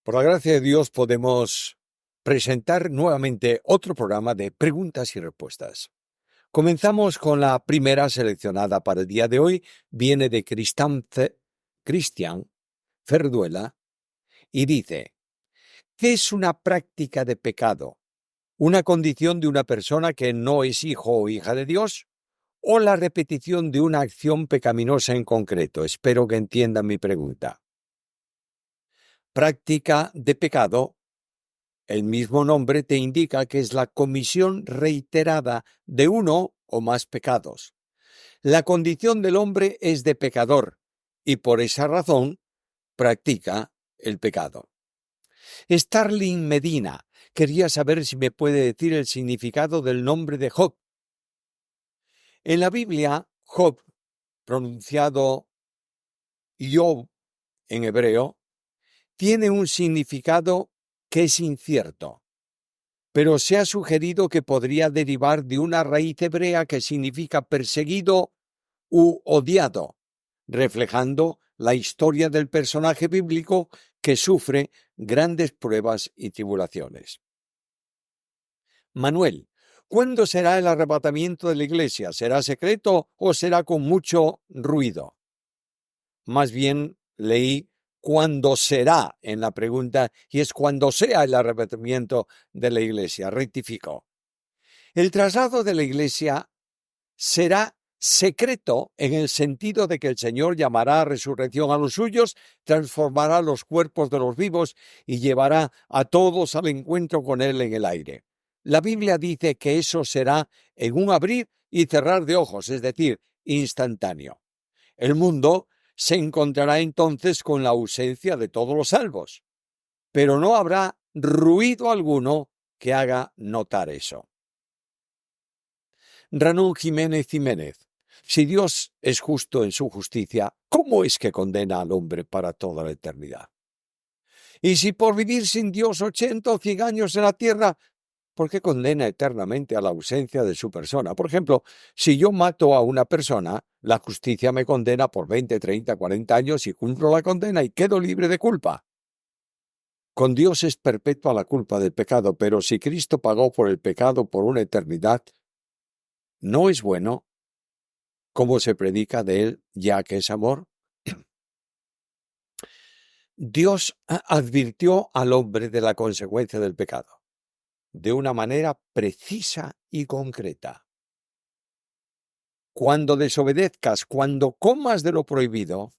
Por la gracia de Dios podemos presentar nuevamente otro programa de preguntas y respuestas. Comenzamos con la primera seleccionada para el día de hoy. Viene de Cristian Ferduela y dice: ¿qué es una práctica de pecado? ¿Una condición de una persona que no es hijo o hija de Dios? ¿O la repetición de una acción pecaminosa en concreto? Espero que entiendan mi pregunta. Práctica de pecado. El mismo nombre te indica que es la comisión reiterada de uno o más pecados. La condición del hombre es de pecador y por esa razón practica el pecado. Starling Medina quería saber si me puede decir el significado del nombre de Job. En la Biblia, Job, pronunciado Job en hebreo, tiene un significado que es incierto, pero se ha sugerido que podría derivar de una raíz hebrea que significa perseguido u odiado, reflejando la historia del personaje bíblico que sufre grandes pruebas y tribulaciones. Manuel, ¿cuándo será el arrebatamiento de la iglesia? ¿Será secreto o será con mucho ruido? Más bien leí cuándo será en la pregunta y es cuando sea el arrebatamiento de la iglesia. Rectificó. El traslado de la iglesia será secreto en el sentido de que el Señor llamará a resurrección a los suyos, transformará los cuerpos de los vivos y llevará a todos al encuentro con Él en el aire. La Biblia dice que eso será en un abrir y cerrar de ojos, es decir, instantáneo. El mundo se encontrará entonces con la ausencia de todos los salvos, pero no habrá ruido alguno que haga notar eso. Ranún Jiménez, si Dios es justo en su justicia, ¿cómo es que condena al hombre para toda la eternidad? Y si por vivir sin Dios 80 o 100 años en la tierra, ¿por qué condena eternamente a la ausencia de su persona? Por ejemplo, si yo mato a una persona, la justicia me condena por 20, 30, 40 años y cumplo la condena y quedo libre de culpa. Con Dios es perpetua la culpa del pecado, pero si Cristo pagó por el pecado por una eternidad, ¿no es bueno cómo se predica de él ya que es amor? Dios advirtió al hombre de la consecuencia del pecado de una manera precisa y concreta. Cuando desobedezcas, cuando comas de lo prohibido,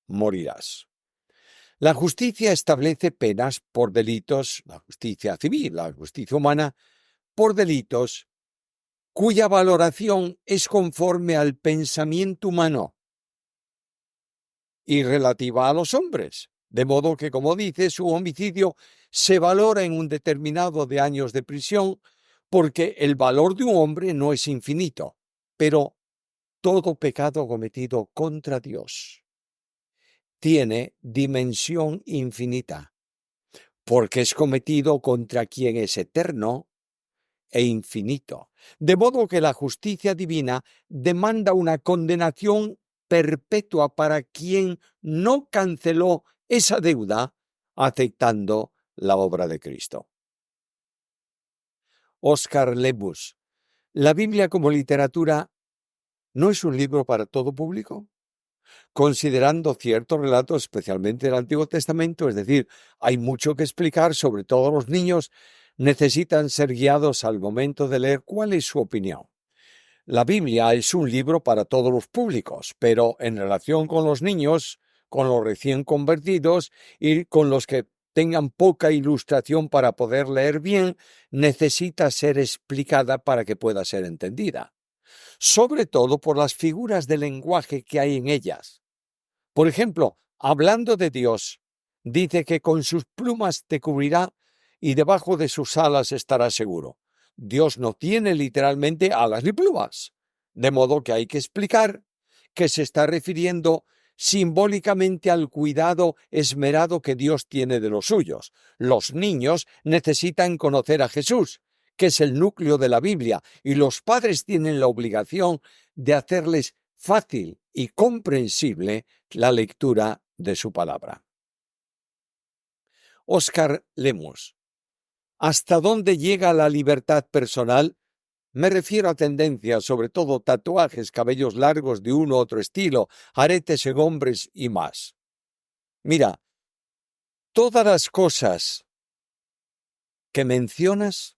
morirás. La justicia establece penas por delitos, la justicia civil, la justicia humana, por delitos cuya valoración es conforme al pensamiento humano y relativa a los hombres. De modo que, como dice, su homicidio se valora en un determinado de años de prisión porque el valor de un hombre no es infinito, pero todo pecado cometido contra Dios tiene dimensión infinita, porque es cometido contra quien es eterno e infinito. De modo que la justicia divina demanda una condenación perpetua para quien no canceló esa deuda aceptando la obra de Cristo. Oscar Lebus, ¿la Biblia como literatura no es un libro para todo público? Considerando ciertos relatos, especialmente del Antiguo Testamento, es decir, hay mucho que explicar, sobre todo los niños necesitan ser guiados al momento de leer. ¿Cuál es su opinión? La Biblia es un libro para todos los públicos, pero en relación con los niños, con los recién convertidos y con los que tengan poca ilustración para poder leer bien, necesita ser explicada para que pueda ser entendida, sobre todo por las figuras de lenguaje que hay en ellas. Por ejemplo, hablando de Dios, dice que con sus plumas te cubrirá y debajo de sus alas estarás seguro. Dios no tiene literalmente alas ni plumas, de modo que hay que explicar que se está refiriendo simbólicamente al cuidado esmerado que Dios tiene de los suyos. Los niños necesitan conocer a Jesús, que es el núcleo de la Biblia, y los padres tienen la obligación de hacerles fácil y comprensible la lectura de su palabra. Oscar Lemus. ¿Hasta dónde llega la libertad personal? Me refiero a tendencias, sobre todo tatuajes, cabellos largos de uno u otro estilo, aretes en hombres y más. Mira, todas las cosas que mencionas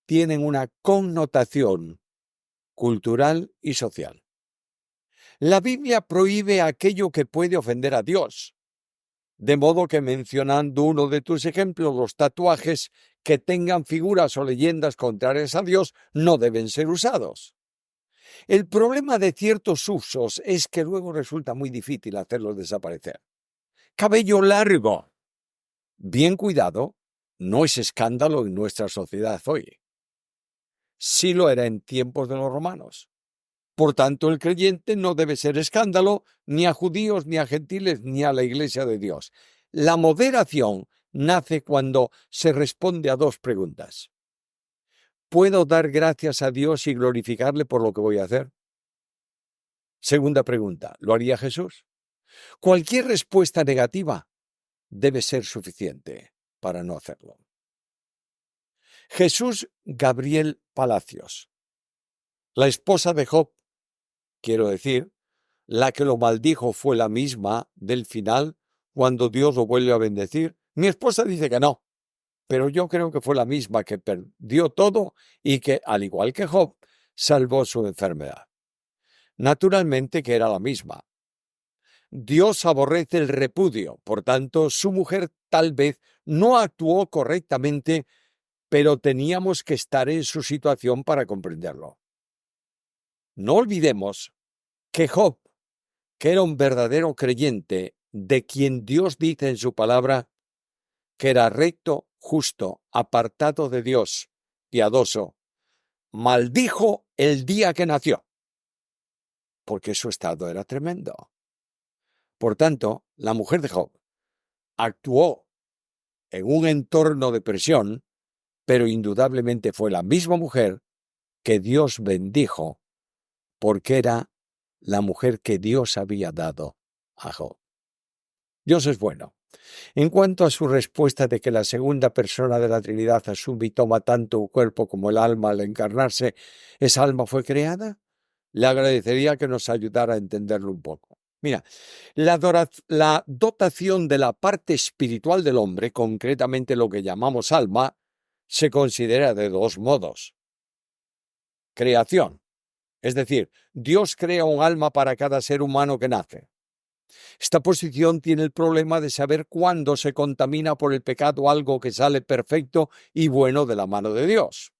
tienen una connotación cultural y social. La Biblia prohíbe aquello que puede ofender a Dios. De modo que, mencionando uno de tus ejemplos, los tatuajes que tengan figuras o leyendas contrarias a Dios no deben ser usados. El problema de ciertos usos es que luego resulta muy difícil hacerlos desaparecer. Cabello largo, bien cuidado, no es escándalo en nuestra sociedad hoy. Sí lo era en tiempos de los romanos. Por tanto, el creyente no debe ser escándalo ni a judíos, ni a gentiles, ni a la Iglesia de Dios. La moderación nace cuando se responde a dos preguntas. ¿Puedo dar gracias a Dios y glorificarle por lo que voy a hacer? Segunda pregunta, ¿lo haría Jesús? Cualquier respuesta negativa debe ser suficiente para no hacerlo. Jesús Gabriel Palacios, la esposa de Job, quiero decir, la que lo maldijo fue la misma del final cuando Dios lo vuelve a bendecir. Mi esposa dice que no, pero yo creo que fue la misma que perdió todo y que, al igual que Job, salvó su enfermedad. Naturalmente que era la misma. Dios aborrece el repudio, por tanto, su mujer tal vez no actuó correctamente, pero teníamos que estar en su situación para comprenderlo. No olvidemos que Job, que era un verdadero creyente, de quien Dios dice en su palabra que era recto, justo, apartado de Dios, piadoso, maldijo el día que nació, porque su estado era tremendo. Por tanto, la mujer de Job actuó en un entorno de presión, pero indudablemente fue la misma mujer que Dios bendijo, porque era la mujer que Dios había dado a Job. Dios es bueno. En cuanto a su respuesta de que la segunda persona de la Trinidad asume y toma tanto un cuerpo como el alma al encarnarse, ¿esa alma fue creada? Le agradecería que nos ayudara a entenderlo un poco. Mira, la dotación de la parte espiritual del hombre, concretamente lo que llamamos alma, se considera de dos modos. Creación, es decir, Dios crea un alma para cada ser humano que nace. Esta posición tiene el problema de saber cuándo se contamina por el pecado algo que sale perfecto y bueno de la mano de Dios.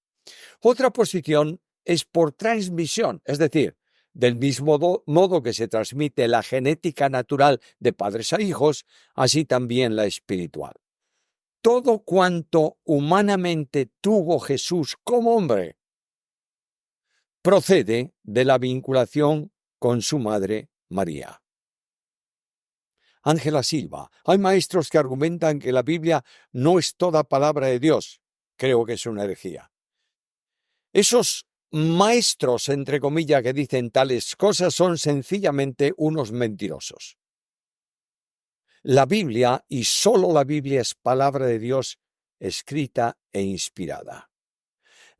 Otra posición es por transmisión, es decir, del mismo modo que se transmite la genética natural de padres a hijos, así también la espiritual. Todo cuanto humanamente tuvo Jesús como hombre procede de la vinculación con su madre María. Ángela Silva. Hay maestros que argumentan que la Biblia no es toda palabra de Dios. Creo que es una herejía. Esos maestros, entre comillas, que dicen tales cosas son sencillamente unos mentirosos. La Biblia, y solo la Biblia, es palabra de Dios escrita e inspirada.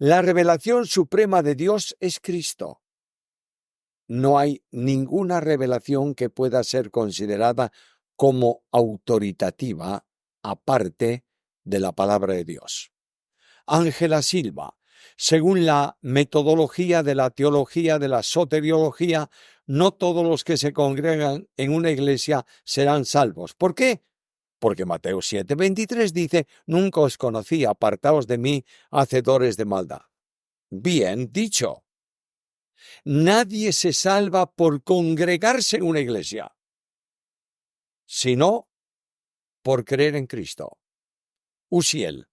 La revelación suprema de Dios es Cristo. No hay ninguna revelación que pueda ser considerada como autoritativa aparte de la palabra de Dios. Ángela Silva. Según la metodología de la teología de la soteriología, no todos los que se congregan en una iglesia serán salvos. ¿Por qué? Porque Mateo 7:23 dice, nunca os conocí, apartaos de mí, hacedores de maldad. Bien dicho. Nadie se salva por congregarse en una iglesia, sino por creer en Cristo. Uziel.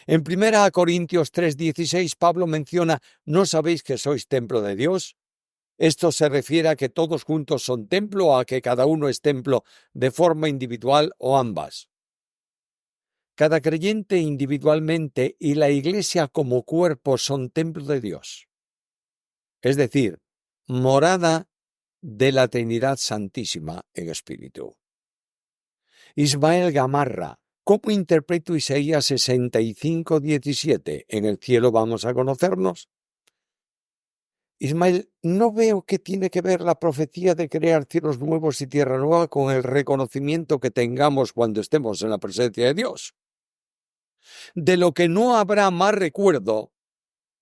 En 1 Corintios 3:16, Pablo menciona, ¿no sabéis que sois templo de Dios? Esto se refiere a que todos juntos son templo o a que cada uno es templo de forma individual o ambas. Cada creyente individualmente y la iglesia como cuerpo son templo de Dios. Es decir, morada de la Trinidad Santísima en espíritu. Ismael Gamarra. ¿Cómo interpreto Isaías 65:17? En el cielo vamos a conocernos. Ismael, no veo qué tiene que ver la profecía de crear cielos nuevos y tierra nueva con el reconocimiento que tengamos cuando estemos en la presencia de Dios. De lo que no habrá más recuerdo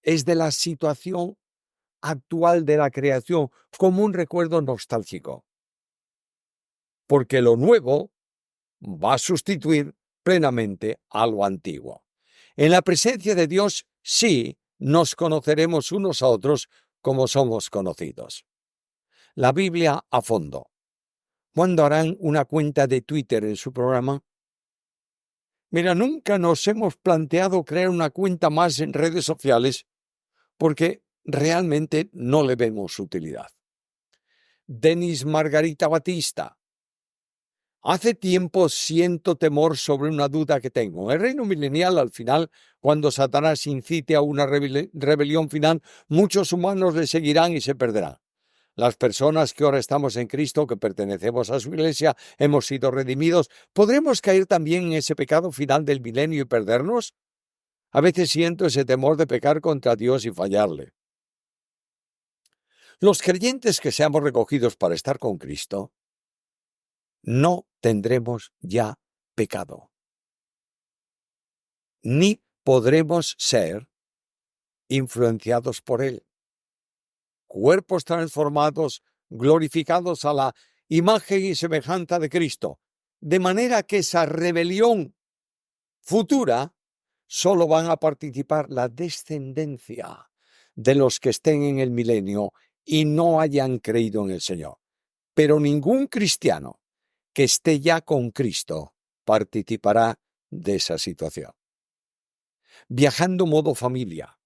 es de la situación actual de la creación como un recuerdo nostálgico, porque lo nuevo va a sustituir plenamente a lo antiguo. En la presencia de Dios sí nos conoceremos unos a otros como somos conocidos. La Biblia a fondo. ¿Cuándo harán una cuenta de Twitter en su programa? Mira, nunca nos hemos planteado crear una cuenta más en redes sociales porque realmente no le vemos utilidad. Denis Margarita Batista. Hace tiempo siento temor sobre una duda que tengo. El reino milenial, al final, cuando Satanás incite a una rebelión final, muchos humanos le seguirán y se perderán. Las personas que ahora estamos en Cristo, que pertenecemos a su iglesia, hemos sido redimidos, ¿podremos caer también en ese pecado final del milenio y perdernos? A veces siento ese temor de pecar contra Dios y fallarle. Los creyentes que seamos recogidos para estar con Cristo, no tendremos ya pecado, ni podremos ser influenciados por él. Cuerpos transformados, glorificados a la imagen y semejanza de Cristo, de manera que esa rebelión futura solo van a participar la descendencia de los que estén en el milenio y no hayan creído en el Señor. Pero ningún cristiano que esté ya con Cristo participará de esa situación. Viajando modo familia.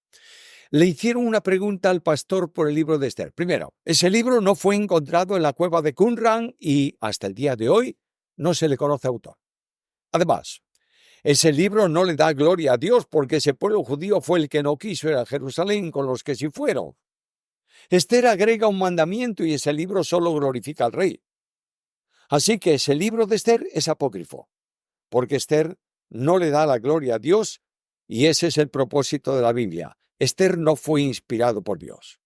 Le hicieron una pregunta al pastor por el libro de Esther. Primero, ese libro no fue encontrado en la cueva de Qumran y hasta el día de hoy no se le conoce autor. Además, ese libro no le da gloria a Dios porque ese pueblo judío fue el que no quiso ir a Jerusalén con los que sí fueron. Esther agrega un mandamiento y ese libro solo glorifica al rey. Así que ese libro de Esther es apócrifo, porque Esther no le da la gloria a Dios y ese es el propósito de la Biblia. Esther no fue inspirado por Dios.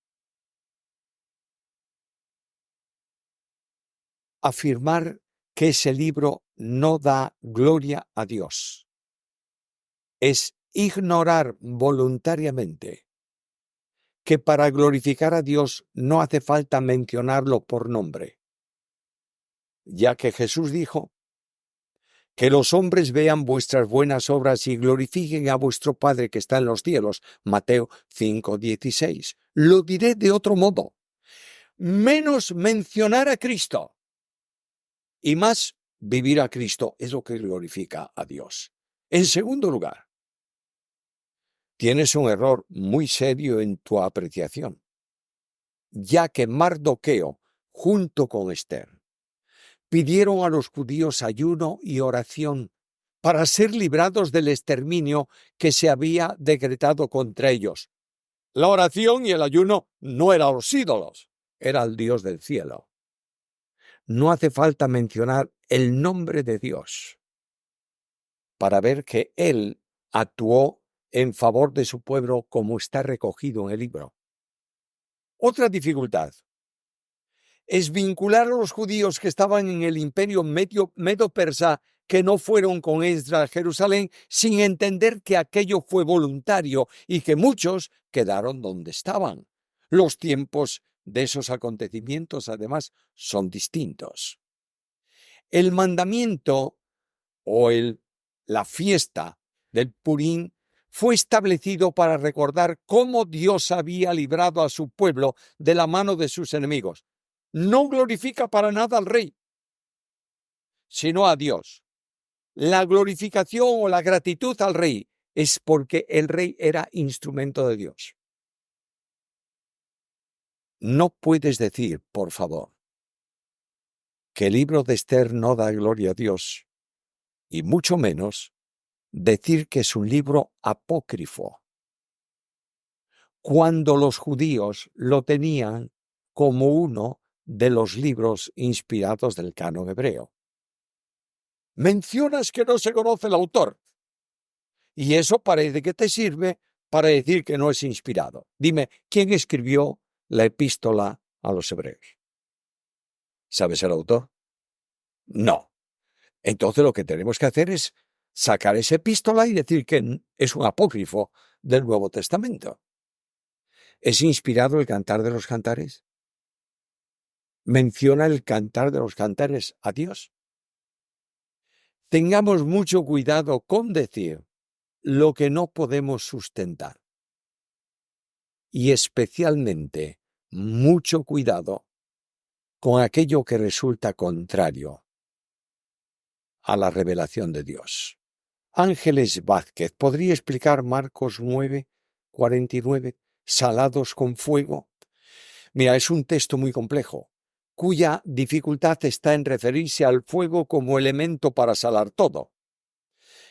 Afirmar que ese libro no da gloria a Dios es ignorar voluntariamente que para glorificar a Dios no hace falta mencionarlo por nombre, ya que Jesús dijo que los hombres vean vuestras buenas obras y glorifiquen a vuestro Padre que está en los cielos. Mateo 5:16. Lo diré de otro modo. Menos mencionar a Cristo y más vivir a Cristo es lo que glorifica a Dios. En segundo lugar, tienes un error muy serio en tu apreciación, ya que Mardoqueo, junto con Esther, pidieron a los judíos ayuno y oración para ser librados del exterminio que se había decretado contra ellos. La oración y el ayuno no eran los ídolos, era el Dios del cielo. No hace falta mencionar el nombre de Dios para ver que Él actuó en favor de su pueblo como está recogido en el libro. Otra dificultad es vincular a los judíos que estaban en el imperio medo-persa que no fueron con Esdras a Jerusalén sin entender que aquello fue voluntario y que muchos quedaron donde estaban. Los tiempos de esos acontecimientos, además, son distintos. El mandamiento o la fiesta del Purim fue establecido para recordar cómo Dios había librado a su pueblo de la mano de sus enemigos. No glorifica para nada al rey, sino a Dios. La glorificación o la gratitud al rey es porque el rey era instrumento de Dios. No puedes decir, por favor, que el libro de Esther no da gloria a Dios, y mucho menos decir que es un libro apócrifo, cuando los judíos lo tenían como uno de los libros inspirados del canon hebreo. mencionas que no se conoce el autor. Y eso parece que te sirve para decir que no es inspirado. Dime, ¿quién escribió la epístola a los hebreos? ¿Sabes el autor? No. Entonces lo que tenemos que hacer es sacar esa epístola y decir que es un apócrifo del Nuevo Testamento. ¿Es inspirado el Cantar de los Cantares? ¿Menciona el Cantar de los Cantares a Dios? Tengamos mucho cuidado con decir lo que no podemos sustentar. Y especialmente mucho cuidado con aquello que resulta contrario a la revelación de Dios. Ángeles Vázquez, ¿podría explicar Marcos 9:49? Salados con fuego. Mira, es un texto muy complejo, cuya dificultad está en referirse al fuego como elemento para salar todo.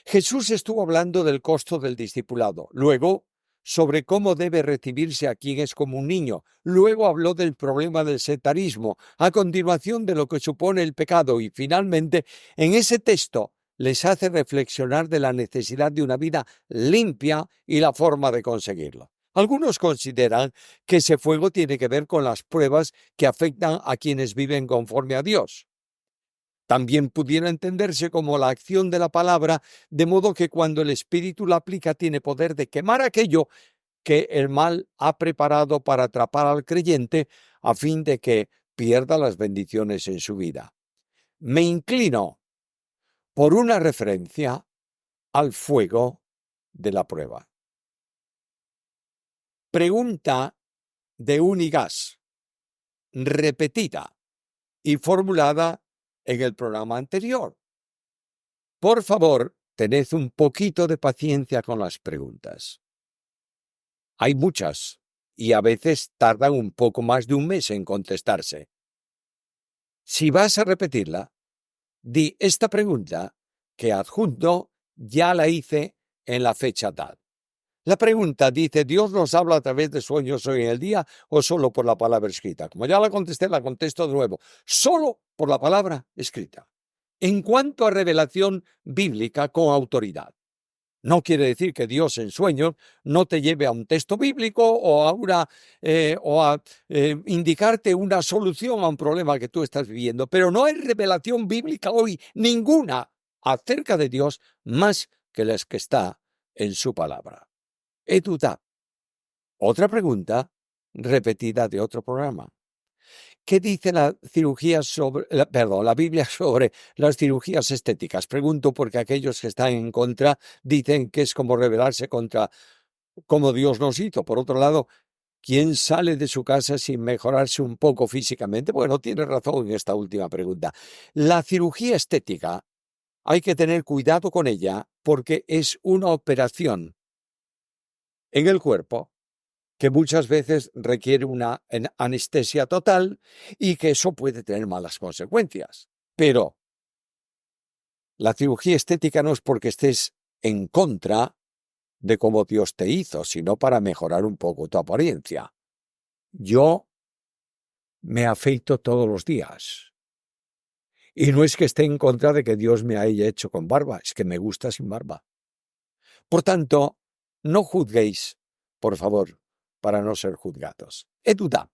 Jesús estuvo hablando del costo del discipulado, luego sobre cómo debe recibirse a quien es como un niño, luego habló del problema del sectarismo, a continuación de lo que supone el pecado y finalmente en ese texto les hace reflexionar de la necesidad de una vida limpia y la forma de conseguirlo. Algunos consideran que ese fuego tiene que ver con las pruebas que afectan a quienes viven conforme a Dios. También pudiera entenderse como la acción de la palabra, de modo que cuando el Espíritu la aplica tiene poder de quemar aquello que el mal ha preparado para atrapar al creyente a fin de que pierda las bendiciones en su vida. Me inclino por una referencia al fuego de la prueba. Pregunta de Unigas, repetida y formulada en el programa anterior. Por favor, tened un poquito de paciencia con las preguntas. Hay muchas y a veces tardan un poco más de un mes en contestarse. Si vas a repetirla, di esta pregunta que adjunto ya la hice en la fecha tal. La pregunta dice, ¿Dios nos habla a través de sueños hoy en el día o solo por la palabra escrita? Como ya la contesté, la contesto de nuevo. Solo por la palabra escrita. En cuanto a revelación bíblica con autoridad. No quiere decir que Dios en sueños no te lleve a un texto bíblico o a indicarte una solución a un problema que tú estás viviendo. Pero no hay revelación bíblica hoy ninguna acerca de Dios más que las que está en su palabra. Eduta. Otra pregunta repetida de otro programa. ¿Qué dice la Biblia sobre las cirugías estéticas? Pregunto porque aquellos que están en contra dicen que es como rebelarse contra cómo Dios nos hizo. Por otro lado, ¿quién sale de su casa sin mejorarse un poco físicamente? Bueno, tiene razón en esta última pregunta. La cirugía estética hay que tener cuidado con ella porque es una operación en el cuerpo que muchas veces requiere una anestesia total y que eso puede tener malas consecuencias. Pero la cirugía estética no es porque estés en contra de cómo Dios te hizo, sino para mejorar un poco tu apariencia. Yo me afeito todos los días. Y no es que esté en contra de que Dios me haya hecho con barba, es que me gusta sin barba. Por tanto, no juzguéis, por favor, para no ser juzgados. Eduda.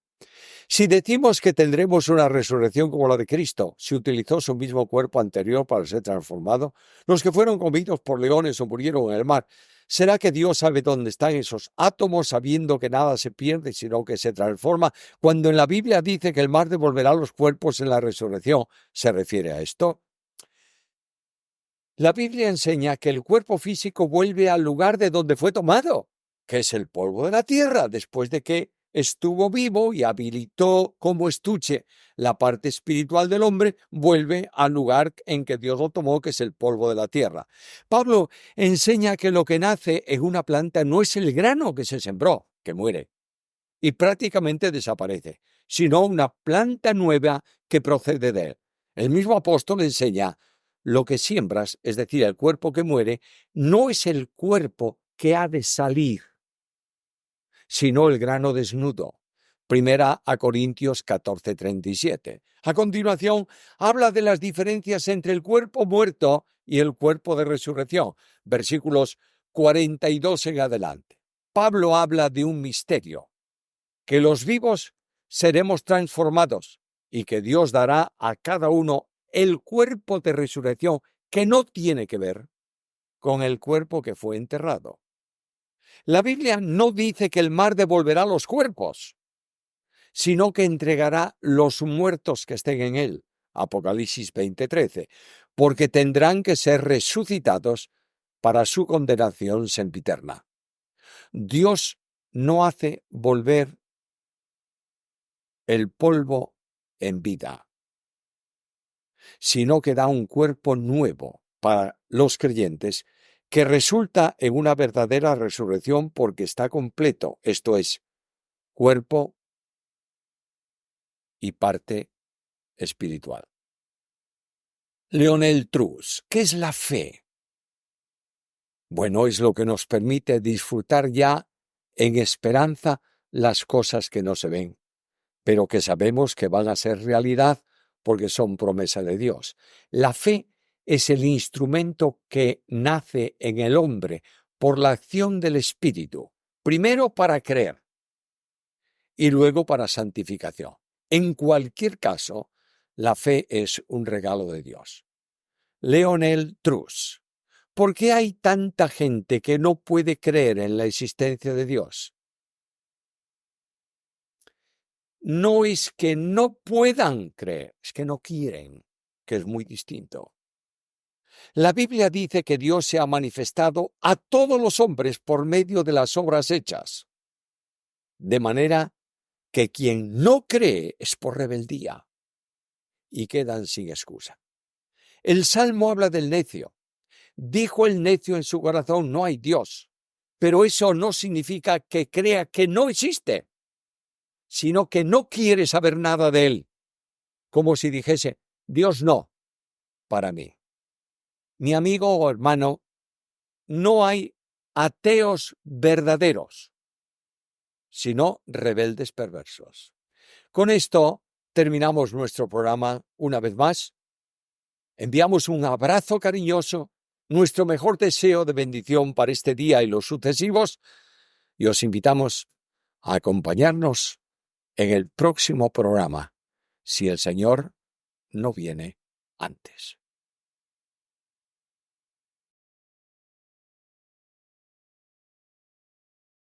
Si decimos que tendremos una resurrección como la de Cristo, si utilizó su mismo cuerpo anterior para ser transformado, los que fueron comidos por leones o murieron en el mar, ¿será que Dios sabe dónde están esos átomos sabiendo que nada se pierde sino que se transforma? Cuando en la Biblia dice que el mar devolverá los cuerpos en la resurrección, ¿se refiere a esto? La Biblia enseña que el cuerpo físico vuelve al lugar de donde fue tomado, que es el polvo de la tierra, después de que estuvo vivo y habilitó como estuche la parte espiritual del hombre, vuelve al lugar en que Dios lo tomó, que es el polvo de la tierra. Pablo enseña que lo que nace en una planta no es el grano que se sembró, que muere y prácticamente desaparece, sino una planta nueva que procede de él. El mismo apóstol enseña lo que siembras, es decir, el cuerpo que muere, no es el cuerpo que ha de salir, sino el grano desnudo. Primera a Corintios 14:37. A continuación, habla de las diferencias entre el cuerpo muerto y el cuerpo de resurrección. Versículos 42 en adelante. Pablo habla de un misterio, que los vivos seremos transformados y que Dios dará a cada uno el cuerpo de resurrección que no tiene que ver con el cuerpo que fue enterrado. La Biblia no dice que el mar devolverá los cuerpos, sino que entregará los muertos que estén en él. Apocalipsis 20:13, porque tendrán que ser resucitados para su condenación sempiterna. Dios no hace volver el polvo en vida, sino que da un cuerpo nuevo para los creyentes que resulta en una verdadera resurrección porque está completo, esto es, cuerpo y parte espiritual. Lionel Truss, ¿qué es la fe? Bueno, es lo que nos permite disfrutar ya en esperanza las cosas que no se ven, pero que sabemos que van a ser realidad porque son promesa de Dios. La fe es el instrumento que nace en el hombre por la acción del Espíritu, primero para creer y luego para santificación. En cualquier caso, la fe es un regalo de Dios. Lionel Truss. ¿Por qué hay tanta gente que no puede creer en la existencia de Dios? No es que no puedan creer, es que no quieren, que es muy distinto. La Biblia dice que Dios se ha manifestado a todos los hombres por medio de las obras hechas, de manera que quien no cree es por rebeldía y quedan sin excusa. El Salmo habla del necio. Dijo el necio en su corazón, no hay Dios. Pero eso no significa que crea que no existe, sino que no quiere saber nada de él. Como si dijese, Dios no, para mí. Mi amigo o hermano, no hay ateos verdaderos, sino rebeldes perversos. Con esto terminamos nuestro programa una vez más. Enviamos un abrazo cariñoso, nuestro mejor deseo de bendición para este día y los sucesivos, y os invitamos a acompañarnos en el próximo programa, si el Señor no viene antes.